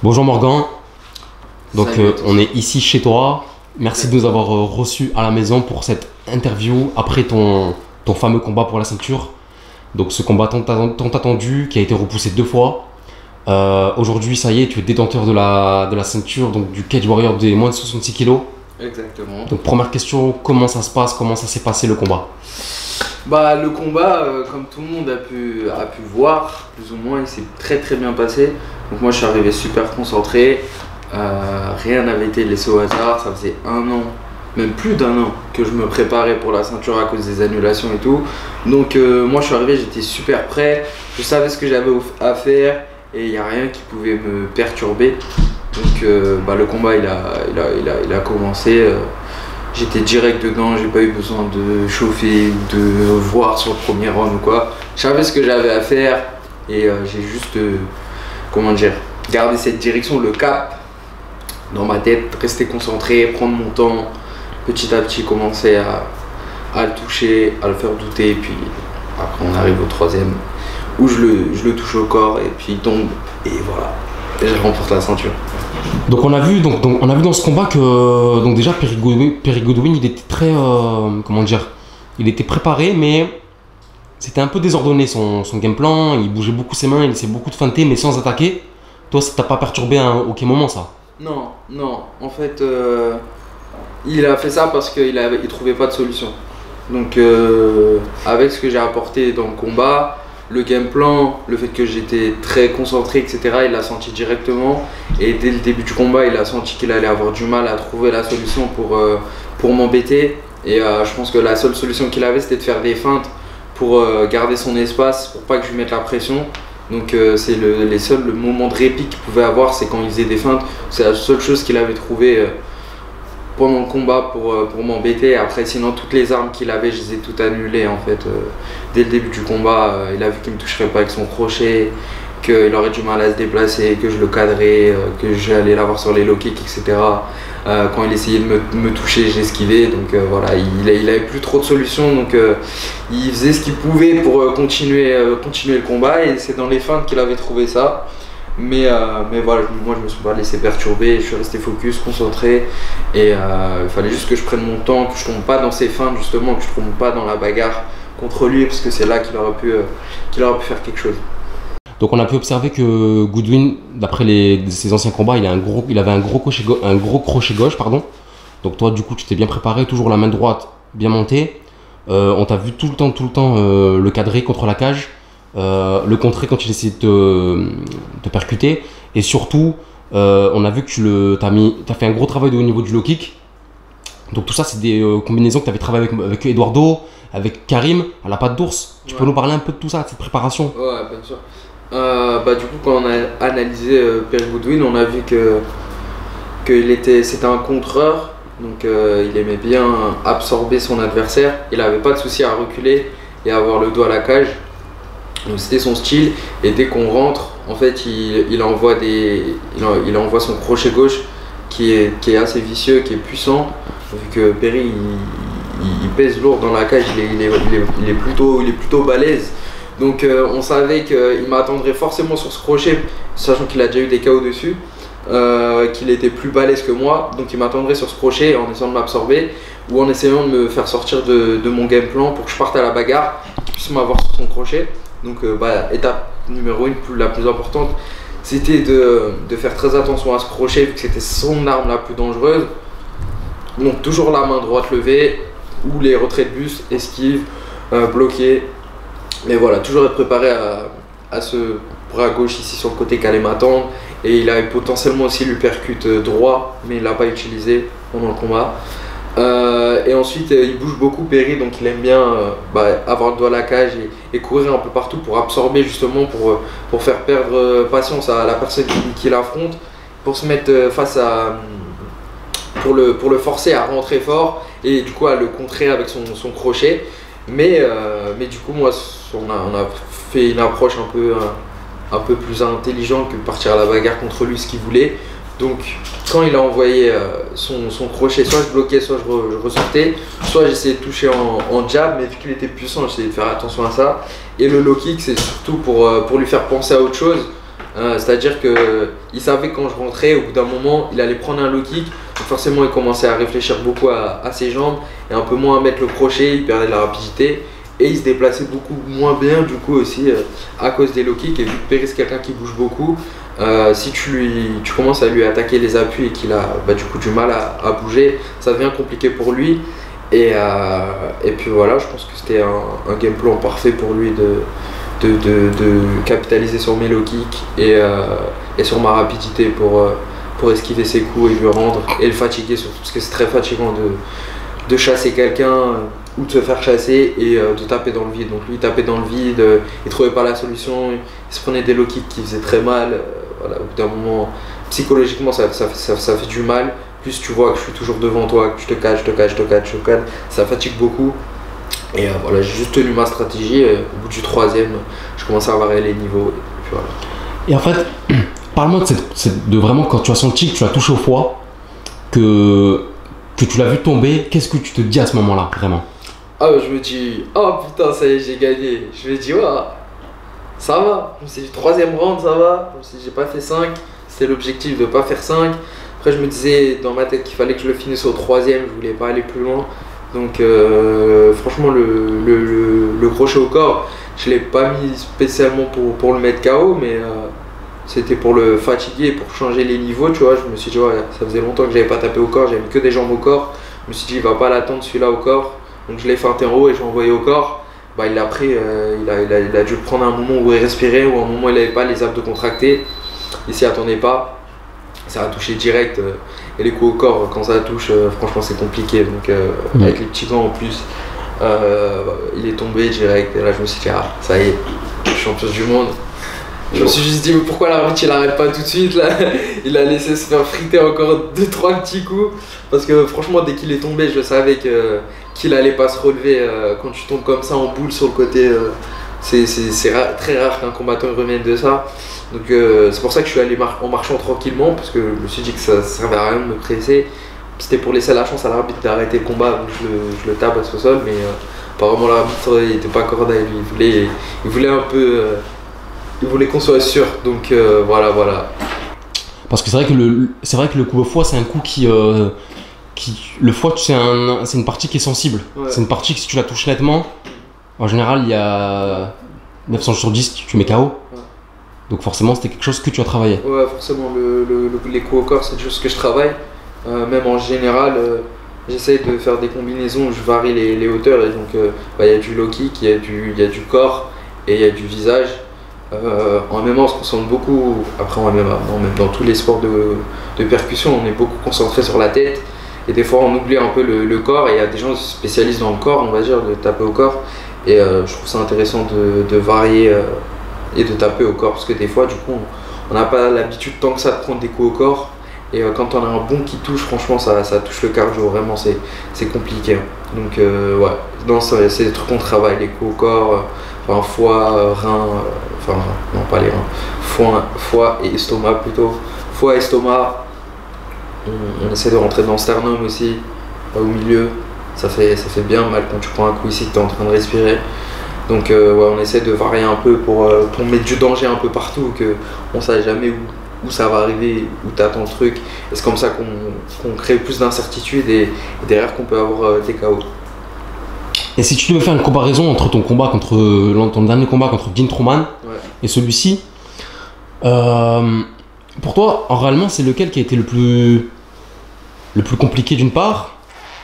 Bonjour Morgan, donc Salut à tous. on est ici chez toi. Merci de nous avoir reçus à la maison pour cette interview après ton fameux combat pour la ceinture. Donc ce combat tant attendu qui a été repoussé 2 fois. Aujourd'hui ça y est, tu es détenteur de la ceinture donc du Cage Warrior des moins de 66 kilos. Exactement. Donc première question, comment ça se passe, comment ça s'est passé le combat? Bah, le combat, comme tout le monde a pu voir, plus ou moins, il s'est très bien passé. Donc moi je suis arrivé super concentré, rien n'avait été laissé au hasard, ça faisait 1 an, même plus d'1 an que je me préparais pour la ceinture à cause des annulations et tout. Donc moi je suis arrivé, j'étais super prêt, je savais ce que j'avais à faire et il n'y a rien qui pouvait me perturber. Donc bah, le combat il a commencé. J'étais direct dedans, j'ai pas eu besoin de chauffer ou de voir sur le premier round ou quoi. Je savais ce que j'avais à faire et j'ai juste, comment dire, gardé cette direction, le cap dans ma tête, rester concentré, prendre mon temps, petit à petit commencer à le toucher, à le faire douter. Et puis après on arrive au troisième où je le touche au corps et puis il tombe et voilà, et je remporte la ceinture. Donc on a vu dans ce combat que donc déjà Perry Goodwin il était très comment dire, il était préparé mais c'était un peu désordonné son game plan, il bougeait beaucoup ses mains, il essayait beaucoup de feinter mais sans attaquer. Toi ça t'a pas perturbé à aucun moment ça? Non, en fait il a fait ça parce qu'il trouvait pas de solution. Donc avec ce que j'ai apporté dans le combat, le game plan, le fait que j'étais très concentré, etc., il l'a senti directement. Et dès le début du combat, il a senti qu'il allait avoir du mal à trouver la solution pour m'embêter. Et je pense que la seule solution qu'il avait, c'était de faire des feintes pour garder son espace, pour pas que je lui mette la pression. Donc c'est le moment de répit qu'il pouvait avoir, c'est quand il faisait des feintes. C'est la seule chose qu'il avait trouvé pendant le combat pour m'embêter. Après sinon toutes les armes qu'il avait je les ai toutes annulées en fait. Dès le début du combat il a vu qu'il ne me toucherait pas avec son crochet, qu'il aurait du mal à se déplacer, que je le cadrais, que j'allais l'avoir sur les low kicks, etc. Quand il essayait de me toucher j'esquivais, donc voilà, il avait plus trop de solutions, donc il faisait ce qu'il pouvait pour continuer le combat et c'est dans les feintes qu'il avait trouvé ça. Mais voilà, moi je me suis pas laissé perturber, je suis resté focus, concentré et il fallait juste que je prenne mon temps, que je tombe pas dans ses feintes justement, que je tombe pas dans la bagarre contre lui parce que c'est là qu'il aurait pu faire quelque chose. Donc on a pu observer que Goodwin, d'après ses anciens combats, il avait un gros crochet gauche, pardon. Donc toi du coup tu t'es bien préparé, toujours la main droite bien montée. On t'a vu tout le temps le cadrer contre la cage. Le contrer quand il essayait de te percuter et surtout on a vu que t'as fait un gros travail au niveau du low kick, donc tout ça c'est des combinaisons que tu avais travaillé avec Eduardo, avec Karim à la patte d'ours. Tu peux nous parler un peu de tout ça, de cette préparation? Ouais, bien sûr. Bah, du coup quand on a analysé Perry Goodwin, on a vu c'était un contreur, donc il aimait bien absorber son adversaire, il n'avait pas de souci à reculer et à avoir le dos à la cage. Donc c'était son style et dès qu'on rentre en fait il envoie son crochet gauche qui est assez vicieux, qui est puissant vu que Perry il pèse lourd dans la cage, il est plutôt balèze. Donc on savait qu'il m'attendrait forcément sur ce crochet sachant qu'il a déjà eu des KO dessus, qu'il était plus balèze que moi, donc il m'attendrait sur ce crochet en essayant de m'absorber ou en essayant de me faire sortir de mon game plan pour que je parte à la bagarre, qu'il puisse m'avoir sur son crochet. Donc bah, étape numéro 1, la plus importante, c'était de faire très attention à ce crochet vu que c'était son arme la plus dangereuse. Donc toujours la main droite levée ou les retraits de bus, esquive, bloqué. Mais voilà, toujours être préparé à ce bras gauche ici sur le côté qui allait m'attendre. Et il avait potentiellement aussi l'uppercut droit, mais il l'a pas utilisé pendant le combat. Et ensuite il bouge beaucoup Perry, donc il aime bien avoir le doigt à la cage et courir un peu partout pour absorber justement, pour faire perdre patience à la personne qui l'affronte, pour se mettre face à pour le forcer à rentrer fort et du coup à le contrer avec son crochet. Mais du coup moi on a fait une approche un peu plus intelligente que de partir à la bagarre contre lui, ce qu'il voulait. Donc quand il a envoyé son crochet, soit je bloquais, soit je ressortais, soit j'essayais de toucher en jab, mais vu qu'il était puissant, j'essayais de faire attention à ça. Et le low kick, c'est surtout pour lui faire penser à autre chose, C'est-à-dire qu'il savait quand je rentrais, au bout d'un moment, il allait prendre un low kick. Donc forcément, il commençait à réfléchir beaucoup à ses jambes et un peu moins à mettre le crochet, il perdait de la rapidité. Et il se déplaçait beaucoup moins bien du coup aussi à cause des low kicks. Et vu que Perry c'est quelqu'un qui bouge beaucoup, si tu commences à lui attaquer les appuis et qu'il a du coup du mal à bouger, ça devient compliqué pour lui. Et puis voilà, je pense que c'était un game plan parfait pour lui de capitaliser sur mes low kicks et sur ma rapidité pour esquiver ses coups et lui rendre et le fatiguer surtout parce que c'est très fatigant de chasser quelqu'un ou de se faire chasser et de taper dans le vide. Donc lui il tapait dans le vide, il trouvait pas la solution, il se prenait des low kicks qui faisaient très mal. Voilà, au bout d'un moment, psychologiquement ça fait du mal. Plus tu vois que je suis toujours devant toi, que je te cache, ça fatigue beaucoup. Et voilà, j'ai juste tenu ma stratégie. Au bout du troisième, je commençais à varier les niveaux. Et puis voilà. Et en fait, parle-moi de vraiment quand tu as senti que tu as touché au foie, que tu l'as vu tomber, qu'est-ce que tu te dis à ce moment-là, vraiment? Je me dis, oh putain, ça y est, j'ai gagné. Je me dis, ouais, ça va. Je me suis dit, troisième round, ça va. Je me suis dit, j'ai pas fait 5. C'était l'objectif de pas faire 5. Après, je me disais dans ma tête qu'il fallait que je le finisse au troisième. Je voulais pas aller plus loin. Donc, franchement, le crochet au corps, je l'ai pas mis spécialement pour le mettre KO, mais c'était pour le fatiguer, pour changer les niveaux, tu vois. Je me suis dit, ouais, ça faisait longtemps que j'avais pas tapé au corps, j'avais mis que des jambes au corps. Je me suis dit, il va pas l'attendre celui-là au corps. Donc, je l'ai feinté en haut et je l'ai envoyé au corps. Il l'a pris, il a dû le prendre à un moment où il respirait, ou à un moment où il n'avait pas les abdos contractés. Il s'y attendait pas. Ça a touché direct. Et les coups au corps, quand ça touche, franchement, c'est compliqué. Donc, avec les petits gants en plus, il est tombé direct. Et là, je me suis dit, ah, ça y est, je suis champion du monde. Je me suis juste dit, mais pourquoi l'arbitre il arrête pas tout de suite là? Il a laissé se faire friter encore 2-3 petits coups. Parce que franchement, dès qu'il est tombé, je savais qu'il allait pas se relever. Quand tu tombes comme ça en boule sur le côté, c'est très rare qu'un combattant revienne de ça. Donc c'est pour ça que je suis allé en marchant tranquillement. Parce que je me suis dit que ça servait à rien de me presser. C'était pour laisser la chance à l'arbitre d'arrêter le combat. Donc je le tabasse au sol. Mais apparemment, l'arbitre il était pas cordial. Il voulait un peu. Il voulait qu'on soit sûr, donc voilà. Parce que c'est vrai que le coup au foie, c'est un coup qui le foie, c'est une partie qui est sensible. Ouais. C'est une partie que si tu la touches nettement, en général, il y a 9 chances sur 10 tu mets KO. Ouais. Donc forcément, c'était quelque chose que tu as travaillé. Ouais, forcément, les coups au corps, c'est des choses que je travaille. Même en général, j'essaie de faire des combinaisons où je varie les hauteurs. Et donc, y a du low kick, il y a du corps et il y a du visage. En MMA on se concentre beaucoup, après en MMA, même dans tous les sports de percussion, on est beaucoup concentré sur la tête et des fois on oublie un peu le corps et il y a des gens spécialistes dans le corps, on va dire, de taper au corps et je trouve ça intéressant de varier et de taper au corps parce que des fois du coup on n'a pas l'habitude tant que ça de prendre des coups au corps et quand on a un bon qui touche, franchement ça touche le cardio, vraiment c'est compliqué. Donc ouais, non, c'est des trucs qu'on travaille, les coups au corps, foie, rein, non pas les reins, foie et estomac plutôt. Foie, estomac, on essaie de rentrer dans le sternum aussi, au milieu, ça fait bien mal quand tu prends un coup ici que tu es en train de respirer. Donc ouais, on essaie de varier un peu pour mettre du danger un peu partout, qu'on ne sait jamais où ça va arriver, où tu attends le truc. Et c'est comme ça qu'on crée plus d'incertitude et derrière qu'on peut avoir des KO. Et si tu devais faire une comparaison entre ton dernier combat contre Dean Truman et celui-ci, pour toi, réellement, c'est lequel qui a été le plus compliqué d'une part,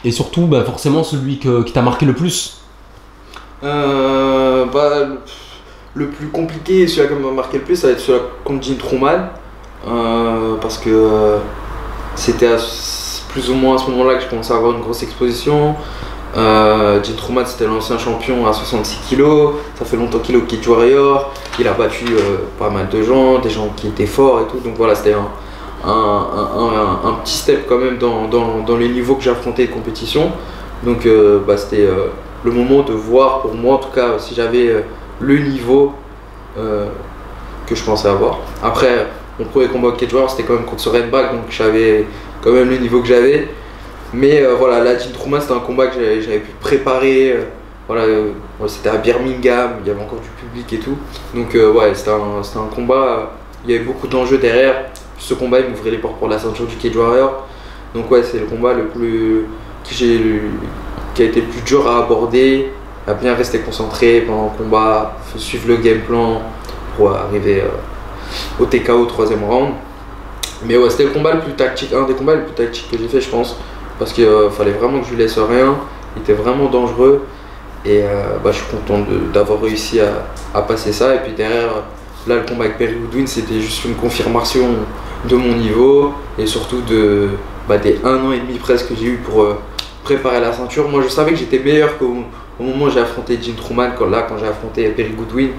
et surtout, forcément, celui qui t'a marqué le plus? Le plus compliqué et celui qui m'a marqué le plus, ça va être celui contre Dean Truman, parce que c'était plus ou moins à ce moment-là que je commençais à avoir une grosse exposition. Dean Truman c'était l'ancien champion à 66 kg, ça fait longtemps qu'il est au Cage Warrior, il a battu pas mal de gens, des gens qui étaient forts et tout, donc voilà, c'était un petit step quand même dans les niveaux que j'affrontais de compétition. Donc c'était le moment de voir pour moi en tout cas si j'avais le niveau que je pensais avoir. Après mon premier combat au Cage Warrior c'était quand même contre Sorenbach, donc j'avais quand même le niveau que j'avais. Mais voilà, là, Dean Truman, c'était un combat que j'avais pu préparer. C'était à Birmingham, il y avait encore du public et tout. Donc ouais, c'était un combat il y avait beaucoup d'enjeux derrière. Ce combat, il m'ouvrait les portes pour la ceinture du Cage Warrior. Donc ouais, c'est le combat qui a été le plus dur à aborder, à bien rester concentré pendant le combat, faut suivre le game plan pour arriver au TKO au 3e round. Mais ouais, c'était le combat le plus tactique, un des combats les plus tactiques que j'ai fait, je pense, parce qu'il fallait vraiment que je lui laisse rien. Il était vraiment dangereux et je suis content d'avoir réussi à passer ça. Et puis derrière, là, le combat avec Perry Goodwin, c'était juste une confirmation de mon niveau et surtout des 1 an et demi presque que j'ai eu pour préparer la ceinture. Moi, je savais que j'étais meilleur qu'au moment où j'ai affronté Jim Truman, quand j'ai affronté Perry Goodwin.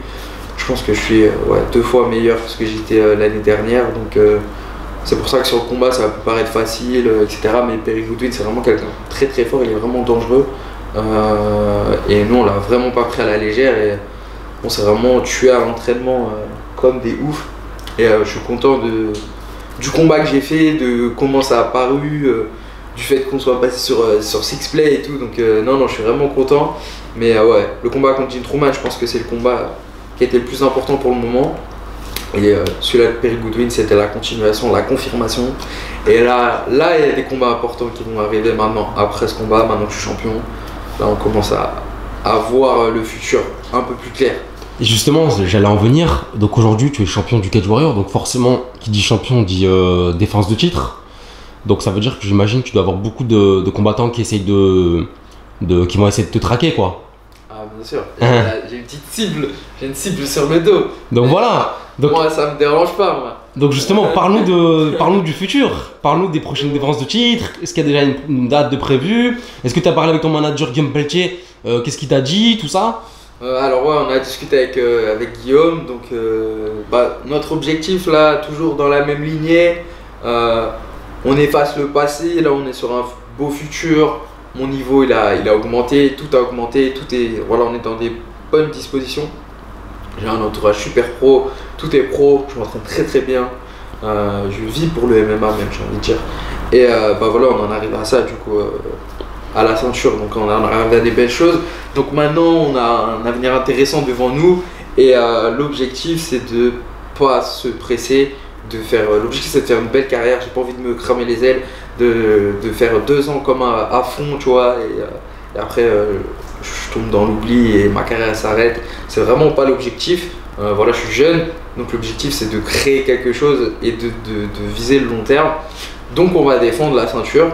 Je pense que je suis 2 fois meilleur que ce que j'étais l'année dernière. Donc c'est pour ça que sur le combat, ça va paraître facile, etc. Mais Perry Goodwin, c'est vraiment quelqu'un de très très fort, il est vraiment dangereux. Et nous, on l'a vraiment pas pris à la légère. Et on s'est vraiment tué à l'entraînement comme des oufs. Et je suis content du combat que j'ai fait, de comment ça a paru, du fait qu'on soit passé sur Sixplay et tout. Donc non, je suis vraiment content. Mais ouais, le combat contre Jim Truman, je pense que c'est le combat qui a été le plus important pour le moment. Et celui-là de Perry Goodwin, c'était la continuation, la confirmation. Et là, il y a des combats importants qui vont arriver maintenant, après ce combat, maintenant que je suis champion. Là, on commence à voir le futur un peu plus clair. Et justement, j'allais en venir. Donc aujourd'hui, tu es champion du Cage Warrior. Donc forcément, qui dit champion dit défense de titre. Donc ça veut dire que j'imagine que tu dois avoir beaucoup de combattants qui essayent qui vont essayer de te traquer, quoi. Ah, bien sûr. J'ai une petite cible. J'ai une cible sur le dos. Donc voilà. Donc, moi, ça me dérange pas, moi. Donc justement, parle-nous du futur. Parle-nous des prochaines défenses de titre. Est-ce qu'il y a déjà une date de prévue? Est-ce que tu as parlé avec ton manager Guillaume Pelletier? Qu'est-ce qu'il t'a dit, tout ça? Alors ouais, on a discuté avec Guillaume. Donc notre objectif là, toujours dans la même lignée. On efface le passé. Là, on est sur un beau futur. Mon niveau, il a augmenté. Tout a augmenté. On est dans des bonnes dispositions. J'ai un entourage super pro, tout est pro, je m'entraîne très très bien, je vis pour le MMA même, j'ai envie de dire. Et on en arrive à ça du coup, à la ceinture, donc on en arrive à des belles choses. Donc maintenant on a un avenir intéressant devant nous et l'objectif c'est de pas se presser, l'objectif c'est de faire une belle carrière, j'ai pas envie de me cramer les ailes, de faire 2 ans comme à fond, tu vois, et après je tombe dans l'oubli et ma carrière s'arrête. C'est vraiment pas l'objectif. Je suis jeune, donc l'objectif c'est de créer quelque chose et de viser le long terme. Donc on va défendre la ceinture.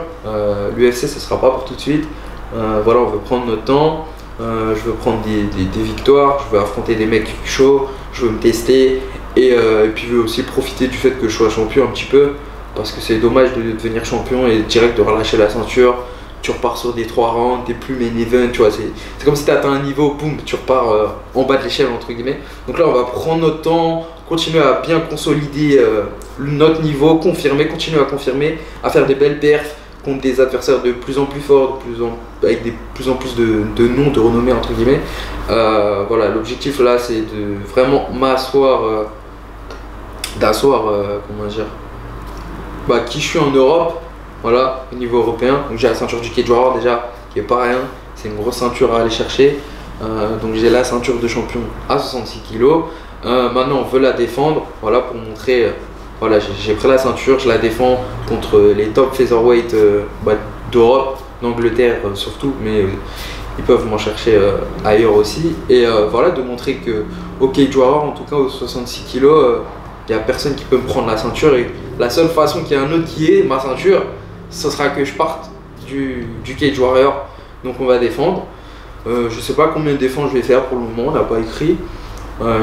L'UFC ce sera pas pour tout de suite. On veut prendre notre temps. Je veux prendre des victoires, je veux affronter des mecs chauds, je veux me tester et puis je veux aussi profiter du fait que je sois champion un petit peu, parce que c'est dommage de devenir champion et direct de relâcher la ceinture. Tu repars sur des 3 rounds, t'es plus main event, tu vois, c'est comme si tu atteins un niveau, boum, tu repars en bas de l'échelle entre guillemets. Donc là on va prendre notre temps, continuer à bien consolider notre niveau, continuer à confirmer, à faire des belles perfs contre des adversaires de plus en plus forts, avec de plus en plus de noms, de renommée entre guillemets. L'objectif là c'est de vraiment qui je suis en Europe. Voilà, au niveau européen. Donc j'ai la ceinture du Cage Warrior déjà, qui est pas rien. C'est une grosse ceinture à aller chercher. Donc j'ai la ceinture de champion à 66 kg. Maintenant on veut la défendre. Voilà, pour montrer. J'ai pris la ceinture, je la défends contre les top featherweight d'Europe, d'Angleterre surtout, mais ils peuvent m'en chercher ailleurs aussi. Et de montrer que au Cage Warrior, en tout cas aux 66 kg, il n'y a personne qui peut me prendre la ceinture. Et la seule façon qu'il y ait un autre qui ait ma ceinture, ce sera que je parte du Cage Warrior. Donc on va défendre. Je sais pas combien de défenses je vais faire pour le moment, on n'a pas écrit.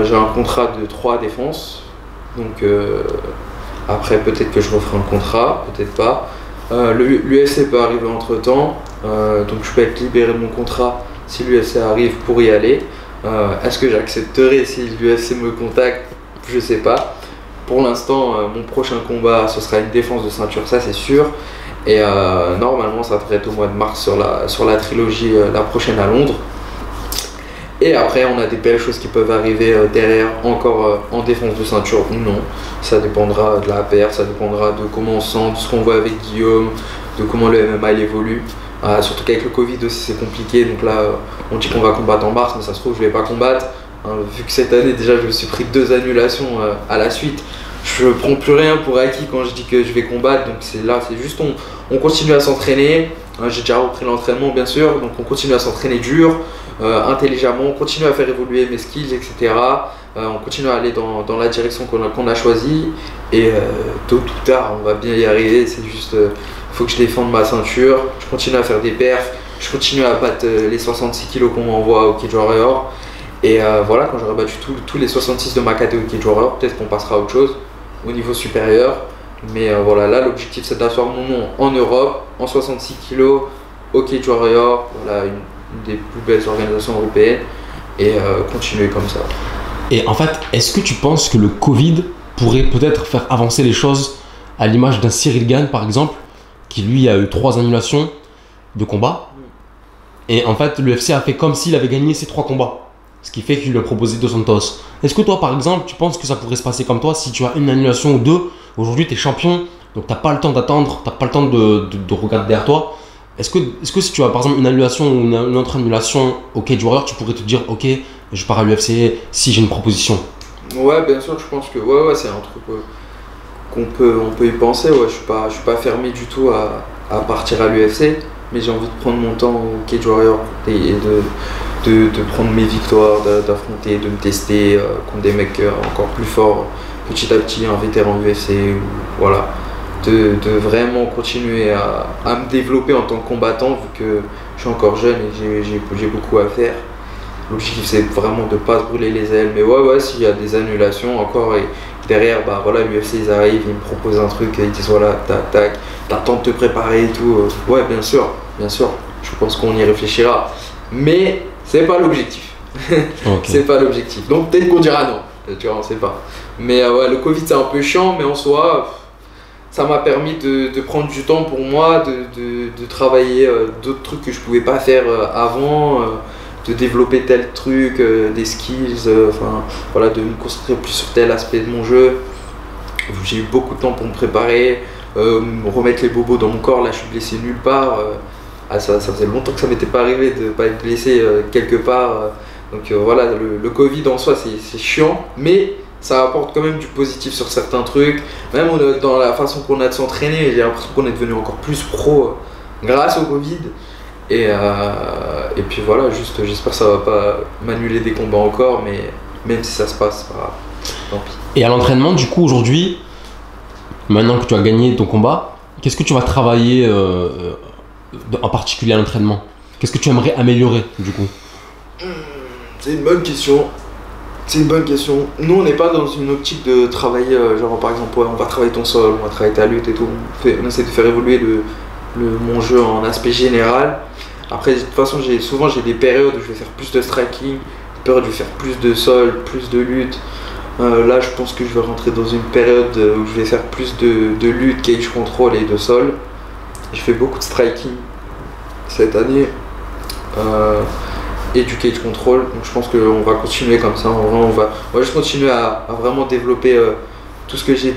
J'ai un contrat de 3 défenses. Donc après peut-être que je referai un contrat, peut-être pas. L'UFC peut arriver entre temps. Donc je peux être libéré de mon contrat si l'UFC arrive pour y aller. Est-ce que j'accepterai si l'UFC me contacte? Je sais pas. Pour l'instant, mon prochain combat, ce sera une défense de ceinture, ça c'est sûr. Et normalement, ça devrait être au mois de mars sur la trilogie, la prochaine à Londres. Et après, on a des belles choses qui peuvent arriver derrière, encore en défense de ceinture ou non. Ça dépendra de la paire, ça dépendra de comment on sent, de ce qu'on voit avec Guillaume, de comment le MMA évolue. Surtout qu'avec le Covid aussi, c'est compliqué. Donc là, on dit qu'on va combattre en mars, mais ça se trouve, je vais pas combattre. Vu que cette année, déjà, je me suis pris 2 annulations à la suite. je prends plus rien pour acquis quand je dis que je vais combattre. Donc c'est juste on continue à s'entraîner. J'ai déjà repris l'entraînement bien sûr, donc on continue à s'entraîner dur, intelligemment, on continue à faire évoluer mes skills, etc. On continue à aller dans la direction qu'on a choisie et tôt ou tard on va bien y arriver. C'est juste, faut que je défende ma ceinture, je continue à faire des perfs, je continue à battre les 66 kilos qu'on m'envoie au Cage Warrior. Et voilà, quand j'aurai battu tous les 66 de ma catégorie Cage Warrior, peut-être qu'on passera à autre chose au niveau supérieur. Mais voilà, là l'objectif c'est d'asseoir mon nom en Europe, en 66 kg, au Cage Warrior, voilà, une des plus belles organisations européennes, et continuer comme ça. Et en fait, est-ce que tu penses que le Covid pourrait peut-être faire avancer les choses à l'image d'un Cyril Gane par exemple, qui lui a eu 3 annulations de combats, et en fait l'UFC a fait comme s'il avait gagné ces 3 combats, ce qui fait qu'il lui a proposé Dos Santos. Est-ce que toi par exemple, tu penses que ça pourrait se passer comme toi si tu as une annulation ou 2? Aujourd'hui, tu es champion, donc tu n'as pas le temps d'attendre, tu n'as pas le temps de regarder derrière toi. Est-ce que si tu as par exemple une annulation ou une autre annulation au Cage Warrior, tu pourrais te dire ok, je pars à l'UFC si j'ai une proposition? Ouais, bien sûr, je pense que ouais, c'est un truc on peut y penser. Ouais, je suis pas fermé du tout à partir à l'UFC, mais j'ai envie de prendre mon temps au Cage Warrior et de prendre mes victoires, d'affronter, de me tester contre des mecs encore plus forts. Petit à petit, un vétéran UFC, ou voilà, de vraiment continuer à me développer en tant que combattant, vu que je suis encore jeune et j'ai beaucoup à faire. L'objectif c'est vraiment de ne pas se brûler les ailes, mais ouais, s'il y a des annulations encore, et derrière, bah voilà, l'UFC ils arrivent, ils me proposent un truc, ils disent voilà, tac, t'as le temps de te préparer et tout, ouais, bien sûr, je pense qu'on y réfléchira, mais c'est pas l'objectif. Okay. C'est pas l'objectif, donc peut-être qu'on dira non. Tu vois, on sait pas. Mais ouais, le Covid c'est un peu chiant, mais en soi, ça m'a permis de prendre du temps pour moi, de travailler d'autres trucs que je pouvais pas faire avant, de développer tel truc, des skills, voilà, de me concentrer plus sur tel aspect de mon jeu. J'ai eu beaucoup de temps pour me préparer, remettre les bobos dans mon corps. Là, je suis blessé nulle part. Ça faisait longtemps que ça m'était pas arrivé de pas être blessé quelque part. Donc voilà, le Covid en soi c'est chiant, mais ça apporte quand même du positif sur certains trucs. Même dans la façon qu'on a de s'entraîner, j'ai l'impression qu'on est devenu encore plus pro grâce au Covid. Et puis voilà, juste j'espère que ça va pas m'annuler des combats encore, mais même si ça se passe, tant pis. Et à l'entraînement, du coup, aujourd'hui, maintenant que tu as gagné ton combat, qu'est-ce que tu vas travailler en particulier à l'entraînement? Qu'est-ce que tu aimerais améliorer du coup? C'est une bonne question. Nous, on n'est pas dans une optique de travailler, genre par exemple, ouais, on va travailler ton sol, on va travailler ta lutte et tout. On essaie de faire évoluer mon jeu en aspect général. Après, de toute façon, souvent j'ai des périodes où je vais faire plus de striking, des périodes où je vais faire plus de sol, plus de lutte. Là, je pense que je vais rentrer dans une période où je vais faire plus de lutte, cage control et de sol. Je fais beaucoup de striking cette année. Et du cage control, donc je pense qu'on va continuer comme ça. En vrai, on va juste continuer à vraiment développer tout ce que j'ai,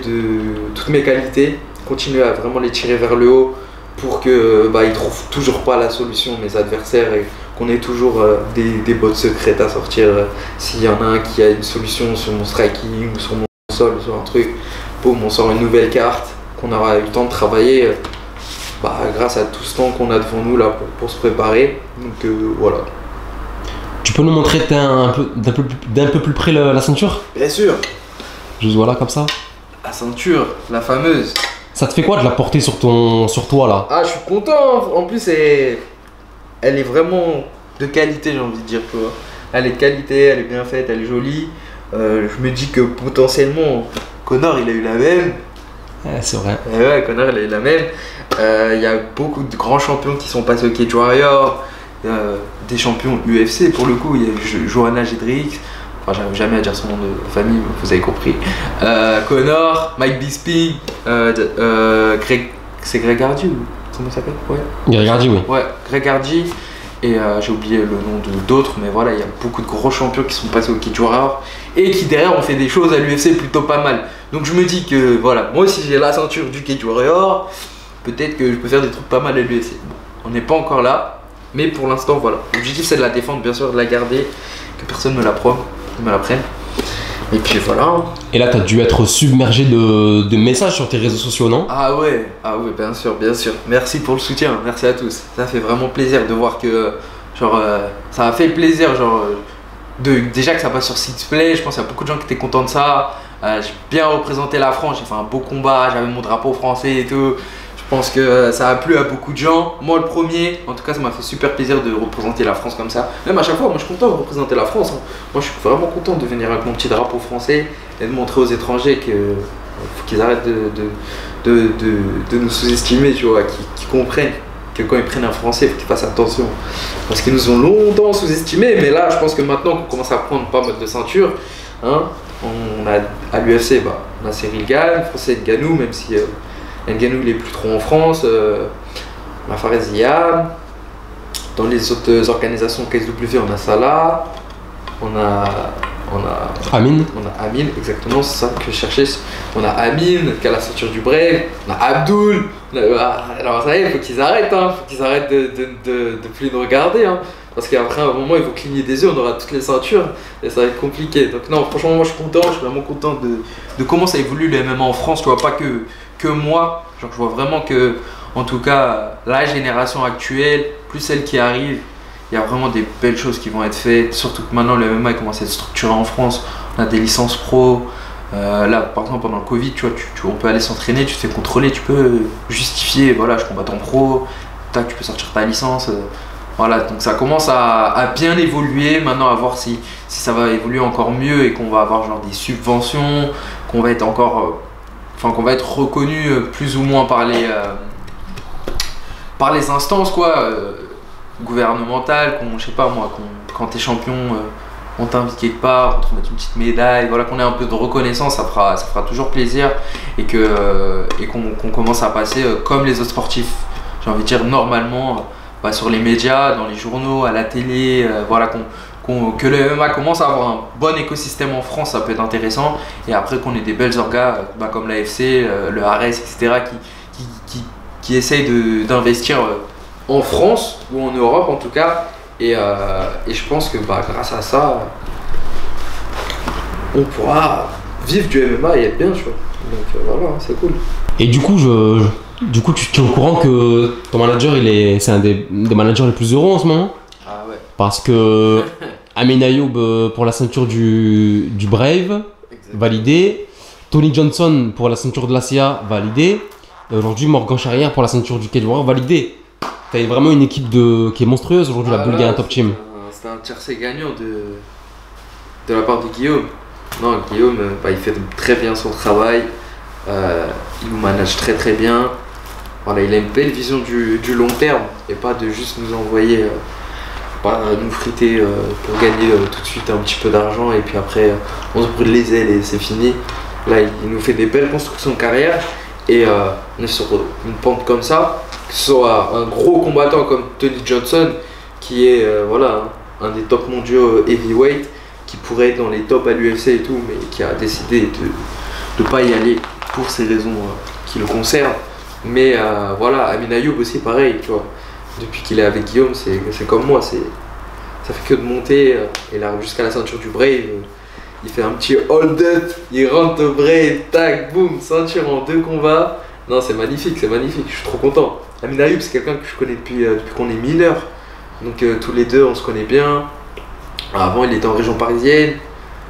toutes mes qualités, continuer à vraiment les tirer vers le haut pour que ils trouvent toujours pas la solution, mes adversaires, et qu'on ait toujours des bottes secrètes à sortir. S'il y en a un qui a une solution sur mon striking ou sur mon sol, sur un truc, boum, on sort une nouvelle carte qu'on aura eu le temps de travailler grâce à tout ce temps qu'on a devant nous là pour se préparer. Donc voilà. Tu peux nous montrer d'un peu plus près la ceinture? Bien sûr. Juste voilà, comme ça. La ceinture, la fameuse. Ça te fait quoi de la porter sur toi là? Ah, je suis content. En plus, elle est vraiment de qualité, j'ai envie de dire. Tu vois. Elle est de qualité, elle est bien faite, elle est jolie. Je me dis que potentiellement, Conor, il a eu la même. C'est vrai. Et ouais, Conor, il a eu la même. Il y a beaucoup de grands champions qui sont passés au Cage Warrior. Des champions UFC pour le coup, il y a Joanna Jedrzejczyk, enfin j'arrive jamais à dire son nom de famille, vous avez compris, Conor, Mike Bisping, c'est Greg Hardy ou comment ça s'appelle? Ouais. Greg Hardy, oui. Ouais, Greg Hardy, et j'ai oublié le nom d'autres, mais voilà, il y a beaucoup de gros champions qui sont passés au Cage Warrior et qui derrière ont fait des choses à l'UFC plutôt pas mal. Donc je me dis que voilà, moi si j'ai la ceinture du Cage Warrior, peut-être que je peux faire des trucs pas mal à l'UFC. Bon, on n'est pas encore là. Mais pour l'instant, voilà. L'objectif, c'est de la défendre, bien sûr, de la garder, que personne ne me la prenne. Et puis voilà. Et là, tu as dû être submergé de messages sur tes réseaux sociaux, non? Ah ouais, bien sûr, bien sûr. Merci pour le soutien, merci à tous. Ça fait vraiment plaisir de voir que, genre, ça a fait plaisir, genre, déjà que ça passe sur Sixplay. Je pense qu'il y a beaucoup de gens qui étaient contents de ça. J'ai bien représenté la France, j'ai fait un beau combat, j'avais mon drapeau français et tout. Je pense que ça a plu à beaucoup de gens. Moi, le premier, en tout cas, ça m'a fait super plaisir de représenter la France comme ça. Même à chaque fois, moi, je suis content de représenter la France. Hein. Moi, je suis vraiment content de venir avec mon petit drapeau français et de montrer aux étrangers qu'il faut qu'ils arrêtent de nous sous-estimer, tu vois, qu'ils comprennent que quand ils prennent un français, il faut qu'ils fassent attention. Parce qu'ils nous ont longtemps sous-estimés, mais là, je pense que maintenant qu'on commence à prendre pas mal de ceinture, hein, on a à l'UFC, on a Cyril Gane, Français Ngannou, même si Ngannou il est plus trop en France, on a Fares Ziam. Dans les autres organisations KSW, on a Salah, on a Amine. On a Amine, exactement, c'est ça que je cherchais. On a Amine qui a la ceinture du Brave, on a Abdul. Alors ça y est, il faut qu'ils arrêtent, faut qu'ils arrêtent de plus nous regarder. Hein. Parce qu'après, à un moment, ils vont cligner des yeux, on aura toutes les ceintures et ça va être compliqué. Donc, non, franchement, moi je suis content, je suis vraiment content de comment ça évolue le MMA en France. Tu vois, pas que moi, genre, je vois vraiment que, en tout cas, la génération actuelle, plus celle qui arrive, il y a vraiment des belles choses qui vont être faites. Surtout que maintenant, le MMA commence à être structuré en France. On a des licences pro. Là, par exemple, pendant le Covid, tu vois, on peut aller s'entraîner, tu te fais contrôler, tu peux justifier, voilà, je combatte en pro, tac, tu peux sortir ta licence. Voilà, donc ça commence à bien évoluer. Maintenant, à voir si ça va évoluer encore mieux et qu'on va avoir genre des subventions, qu'on va être encore, qu'on va être reconnu plus ou moins par les instances, quoi, gouvernementales. Je sais pas moi, quand t'es champion, on t'invite quelque part, on te met une petite médaille, voilà, qu'on ait un peu de reconnaissance, ça fera toujours plaisir et qu'on commence à passer comme les autres sportifs, j'ai envie de dire normalement. Sur les médias, dans les journaux, à la télé, voilà, que le MMA commence à avoir un bon écosystème en France, ça peut être intéressant. Et après qu'on ait des belles orgas comme l'AFC, le Ares, etc. qui essayent d'investir en France ou en Europe en tout cas. Et je pense que grâce à ça, on pourra vivre du MMA et être bien, tu vois. Donc voilà, c'est cool. Et du coup, tu es au courant que ton manager, c'est un des managers les plus heureux en ce moment? Ah ouais. Parce que Amin Ayoub pour la ceinture du Brave, validé. Tony Johnson pour la ceinture de l'ACA, validé. Et aujourd'hui, Morgan Charrière pour la ceinture du Cage Warrior, validé. T'as vraiment une équipe qui est monstrueuse aujourd'hui, la Bulgarian Top Team. C'était un tiercé gagnant de la part de Guillaume. Non, Guillaume, il fait très bien son travail. Il nous manage très très bien. Voilà, il a une belle vision du long terme et pas de juste nous envoyer, nous friter pour gagner tout de suite un petit peu d'argent et puis après on se brûle les ailes et c'est fini. Là, il nous fait des belles constructions de carrière et on est sur une pente comme ça, que ce soit un gros combattant comme Tony Johnson qui est un des top mondiaux heavyweight qui pourrait être dans les tops à l'UFC et tout, mais qui a décidé de ne pas y aller pour ces raisons qui le concernent. Mais voilà, Amin Ayoub aussi pareil, tu vois. Depuis qu'il est avec Guillaume, c'est comme moi, ça fait que de monter. Il arrive jusqu'à la ceinture du Brave, il fait un petit hold-up, il rentre au Brave, tac, boum, ceinture en 2 combats. Non, c'est magnifique, je suis trop content. Amin Ayoub, c'est quelqu'un que je connais depuis qu'on est mineur. Donc tous les deux, on se connaît bien. Avant, il était en région parisienne.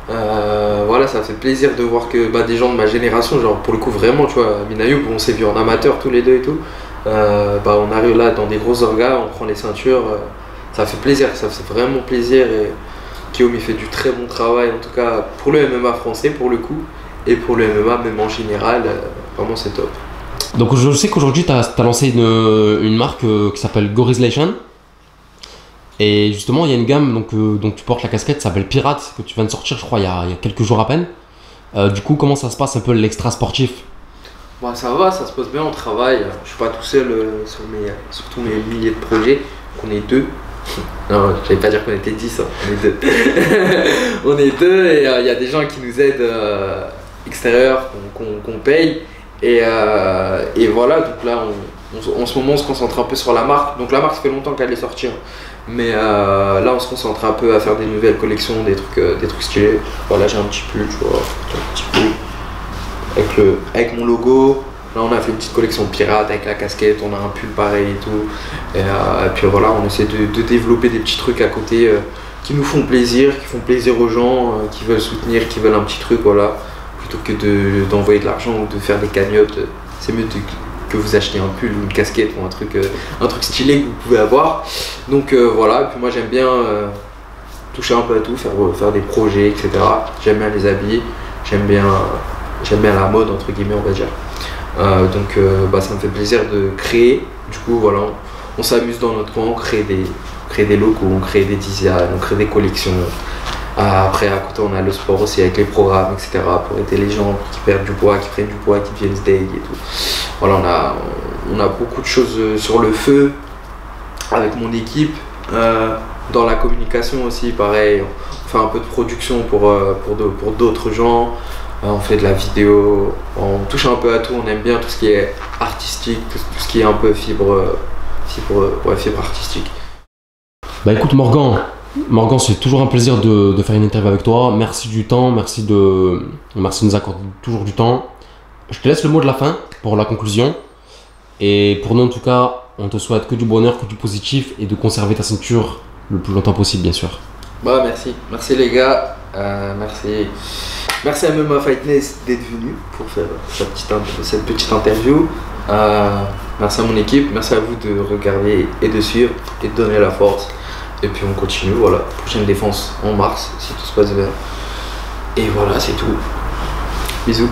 Voilà, ça fait plaisir de voir que des gens de ma génération, genre pour le coup vraiment, tu vois, Amin Ayoub, on s'est vu en amateur tous les deux et tout, on arrive là dans des gros orgas, on prend les ceintures, ça fait plaisir, ça fait vraiment plaisir et Guillaume il fait du très bon travail en tout cas pour le MMA français pour le coup et pour le MMA même en général, vraiment c'est top. Donc je sais qu'aujourd'hui tu as lancé une marque qui s'appelle Gorizlation. Et justement, il y a une gamme donc tu portes la casquette, ça s'appelle Pirate, que tu viens de sortir, je crois, il y a quelques jours à peine. Du coup, comment ça se passe un peu l'extra sportif? Ça va, ça se passe bien, on travaille. Je suis pas tout seul sur tous mes milliers de projets, on est 2. Non, j'allais pas dire qu'on était 10, hein. On est 2. On est 2 et il y a des gens qui nous aident extérieurs, qu'on paye. Et voilà, donc là, en ce moment, on se concentre un peu sur la marque. Donc la marque, ça fait longtemps qu'elle est sortie. Mais là, on se concentre un peu à faire des nouvelles collections, des trucs stylés. Voilà, j'ai un petit pull, tu vois, un petit pull avec mon logo. Là, on a fait une petite collection pirate avec la casquette, on a un pull pareil et tout. Et puis voilà, on essaie de développer des petits trucs à côté qui nous font plaisir, qui font plaisir aux gens, qui veulent soutenir, qui veulent un petit truc, voilà. Plutôt que d'envoyer de l'argent ou de faire des cagnottes, c'est mieux que vous achetez un pull ou une casquette ou un truc stylé que vous pouvez avoir. Donc voilà, et puis moi j'aime bien toucher un peu à tout, faire des projets, etc. J'aime bien les habits, j'aime bien la mode, entre guillemets, on va dire. Donc ça me fait plaisir de créer. Du coup voilà, on s'amuse dans notre coin, on crée des locaux, on crée des designs, on crée des collections. Après à côté on a le sport aussi avec les programmes, etc. pour aider les gens qui perdent du poids, qui prennent du poids, qui deviennent steak et tout. Voilà, on a beaucoup de choses sur le feu avec mon équipe. Dans la communication aussi, pareil, on fait un peu de production pour d'autres gens. On fait de la vidéo, on touche un peu à tout, on aime bien tout ce qui est artistique, tout ce qui est un peu fibre artistique. Bah écoute Morgan, c'est toujours un plaisir de faire une interview avec toi. Merci du temps, merci de nous accorder toujours du temps. Je te laisse le mot de la fin pour la conclusion. Et pour nous en tout cas, on te souhaite que du bonheur, que du positif et de conserver ta ceinture le plus longtemps possible bien sûr. Bah merci les gars, merci à MMA Fightness d'être venu pour faire cette petite interview. Merci à mon équipe, merci à vous de regarder et de suivre et de donner la force. Et puis on continue, voilà, prochaine défense en mars si tout se passe bien. Et voilà, c'est tout. Bisous.